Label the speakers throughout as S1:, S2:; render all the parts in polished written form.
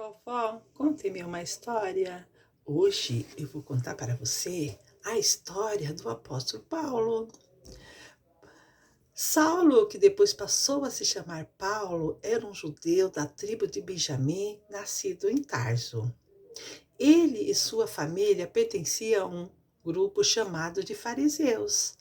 S1: Vovó, conte-me uma história. Hoje eu vou contar para você a história do apóstolo Paulo. Saulo, que depois passou a se chamar Paulo, era um judeu da tribo de Benjamim, nascido em Tarso. Ele e sua família pertenciam a um grupo chamado de fariseus.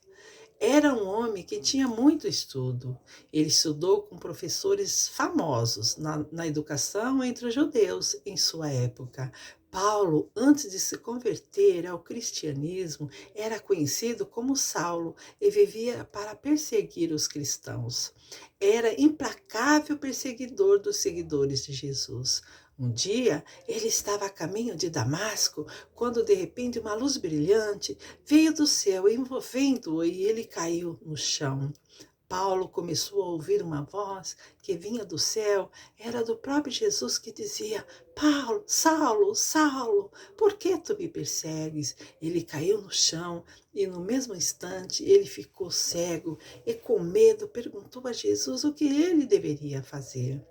S1: Era um homem que tinha muito estudo. Ele estudou com professores famosos na educação entre os judeus em sua época. Paulo, antes de se converter ao cristianismo, era conhecido como Saulo e vivia para perseguir os cristãos. Era implacável perseguidor dos seguidores de Jesus. Um dia, ele estava a caminho de Damasco, quando de repente uma luz brilhante veio do céu envolvendo-o e ele caiu no chão. Paulo começou a ouvir uma voz que vinha do céu, era do próprio Jesus que dizia: Paulo, Saulo, Saulo, por que tu me persegues? Ele caiu no chão e no mesmo instante ele ficou cego e com medo perguntou a Jesus o que ele deveria fazer.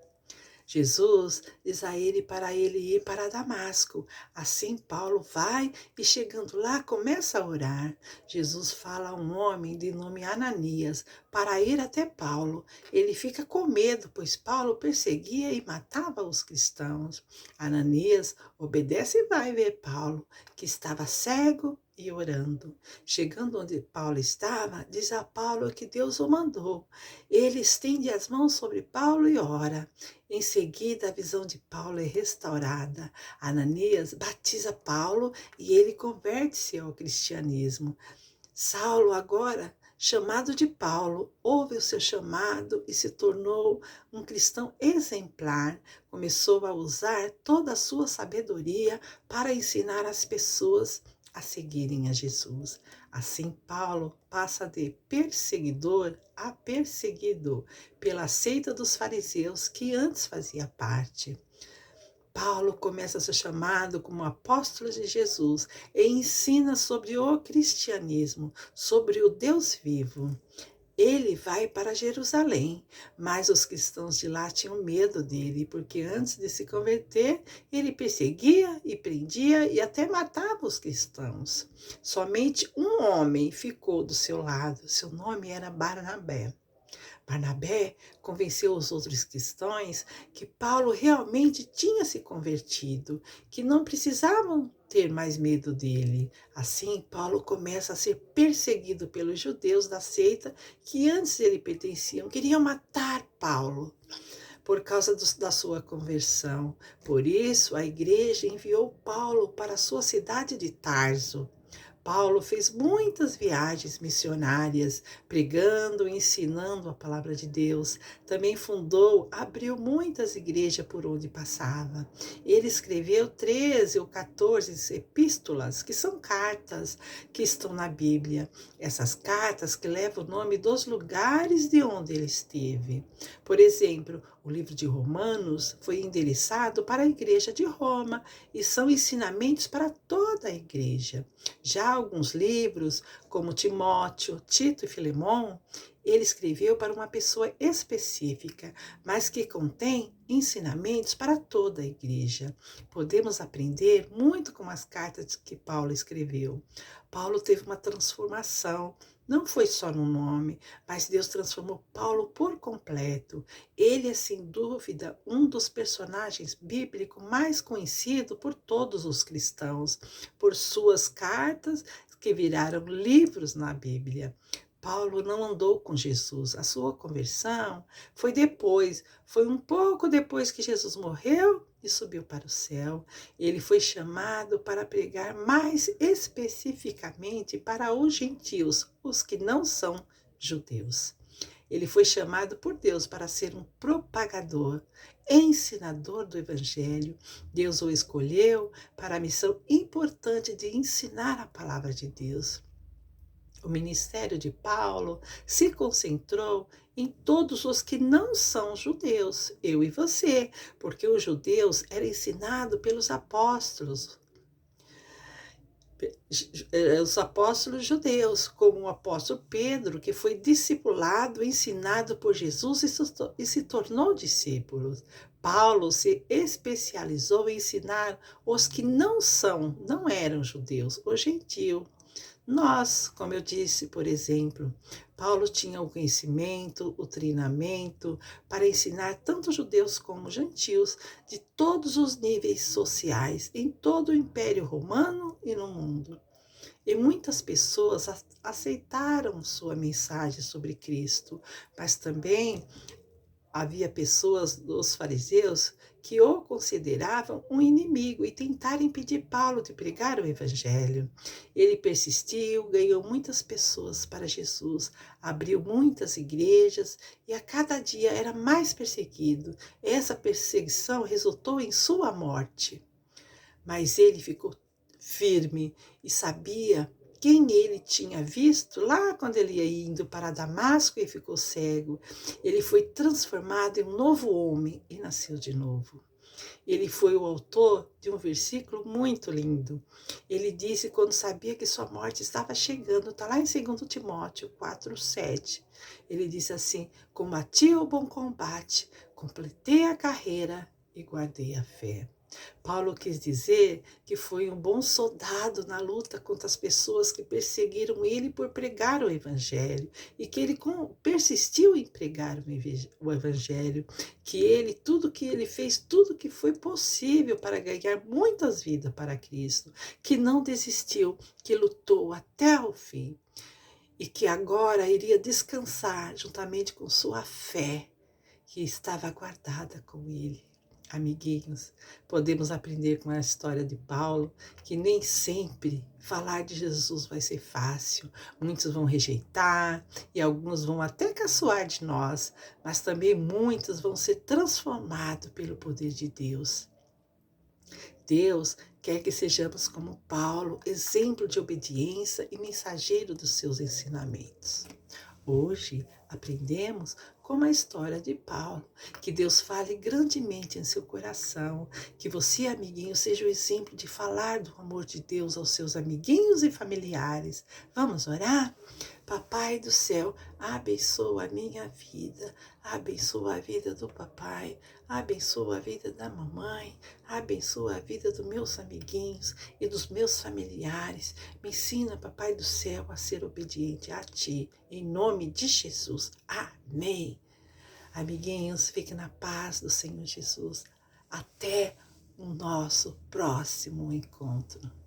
S1: Jesus diz a ele para ele ir para Damasco. Assim Paulo vai e chegando lá começa a orar. Jesus fala a um homem de nome Ananias para ir até Paulo. Ele fica com medo, pois Paulo perseguia e matava os cristãos. Ananias obedece e vai ver Paulo, que estava cego e orando. Chegando onde Paulo estava, diz a Paulo que Deus o mandou. Ele estende as mãos sobre Paulo e ora. Em seguida, a visão de Paulo é restaurada. Ananias batiza Paulo e ele converte-se ao cristianismo. Saulo, agora chamado de Paulo, ouve o seu chamado e se tornou um cristão exemplar. Começou a usar toda a sua sabedoria para ensinar as pessoas a seguirem a Jesus. Assim, Paulo passa de perseguidor a perseguido pela seita dos fariseus que antes fazia parte. Paulo começa seu chamado como apóstolo de Jesus e ensina sobre o cristianismo, sobre o Deus vivo. Ele vai para Jerusalém, mas os cristãos de lá tinham medo dele, porque antes de se converter, ele perseguia e prendia e até matava os cristãos. Somente um homem ficou do seu lado, seu nome era Barnabé. Barnabé convenceu os outros cristãos que Paulo realmente tinha se convertido, que não precisavam ter mais medo dele. Assim, Paulo começa a ser perseguido pelos judeus da seita que antes ele pertenciam, queriam matar Paulo por causa da sua conversão. Por isso, a igreja enviou Paulo para a sua cidade de Tarso. Paulo fez muitas viagens missionárias, pregando e ensinando a palavra de Deus. Também abriu muitas igrejas por onde passava. Ele escreveu 13 ou 14 epístolas, que são cartas que estão na Bíblia. Essas cartas que levam o nome dos lugares de onde ele esteve. Por exemplo, o livro de Romanos foi endereçado para a igreja de Roma e são ensinamentos para toda a igreja. Já alguns livros, como Timóteo, Tito e Filemão, ele escreveu para uma pessoa específica, mas que contém ensinamentos para toda a igreja. Podemos aprender muito com as cartas que Paulo escreveu. Paulo teve uma transformação. Não foi só no nome, mas Deus transformou Paulo por completo. Ele é, sem dúvida, um dos personagens bíblicos mais conhecidos por todos os cristãos, por suas cartas que viraram livros na Bíblia. Paulo não andou com Jesus. A sua conversão foi um pouco depois que Jesus morreu e subiu para o céu. Ele foi chamado para pregar mais especificamente para os gentios, os que não são judeus. Ele foi chamado por Deus para ser um propagador, ensinador do Evangelho. Deus o escolheu para a missão importante de ensinar a palavra de Deus. O ministério de Paulo se concentrou em todos os que não são judeus, eu e você, porque os judeus eram ensinados pelos apóstolos, os apóstolos judeus, como o apóstolo Pedro, que foi discipulado, ensinado por Jesus e se tornou discípulo. Paulo se especializou em ensinar os que não eram judeus, os gentios. Nós, como eu disse, por exemplo, Paulo tinha o conhecimento, o treinamento para ensinar tanto judeus como gentios de todos os níveis sociais em todo o Império Romano e no mundo. E muitas pessoas aceitaram sua mensagem sobre Cristo, mas também havia pessoas dos fariseus que o consideravam um inimigo e tentaram impedir Paulo de pregar o evangelho. Ele persistiu, ganhou muitas pessoas para Jesus, abriu muitas igrejas e a cada dia era mais perseguido. Essa perseguição resultou em sua morte. Mas ele ficou firme e sabia quem ele tinha visto lá quando ele ia indo para Damasco e ficou cego. Ele foi transformado em um novo homem e nasceu de novo. Ele foi o autor de um versículo muito lindo. Ele disse quando sabia que sua morte estava chegando, está lá em 2 Timóteo 4:7. Ele disse assim: combati o bom combate, completei a carreira e guardei a fé. Paulo quis dizer que foi um bom soldado na luta contra as pessoas que perseguiram ele por pregar o evangelho e que ele persistiu em pregar o evangelho, que ele, tudo que ele fez, tudo que foi possível para ganhar muitas vidas para Cristo, que não desistiu, que lutou até o fim e que agora iria descansar juntamente com sua fé que estava guardada com ele. Amiguinhos, podemos aprender com a história de Paulo que nem sempre falar de Jesus vai ser fácil. Muitos vão rejeitar e alguns vão até caçoar de nós, mas também muitos vão ser transformados pelo poder de Deus. Deus quer que sejamos como Paulo, exemplo de obediência e mensageiro dos seus ensinamentos. Hoje aprendemos como a história de Paulo, que Deus fale grandemente em seu coração, que você, amiguinho, seja o exemplo de falar do amor de Deus aos seus amiguinhos e familiares. Vamos orar? Papai do céu, abençoa a minha vida, abençoa a vida do papai, abençoa a vida da mamãe, abençoa a vida dos meus amiguinhos e dos meus familiares. Me ensina, papai do céu, a ser obediente a ti, em nome de Jesus. Amém. Amiguinhos, fiquem na paz do Senhor Jesus. Até o nosso próximo encontro.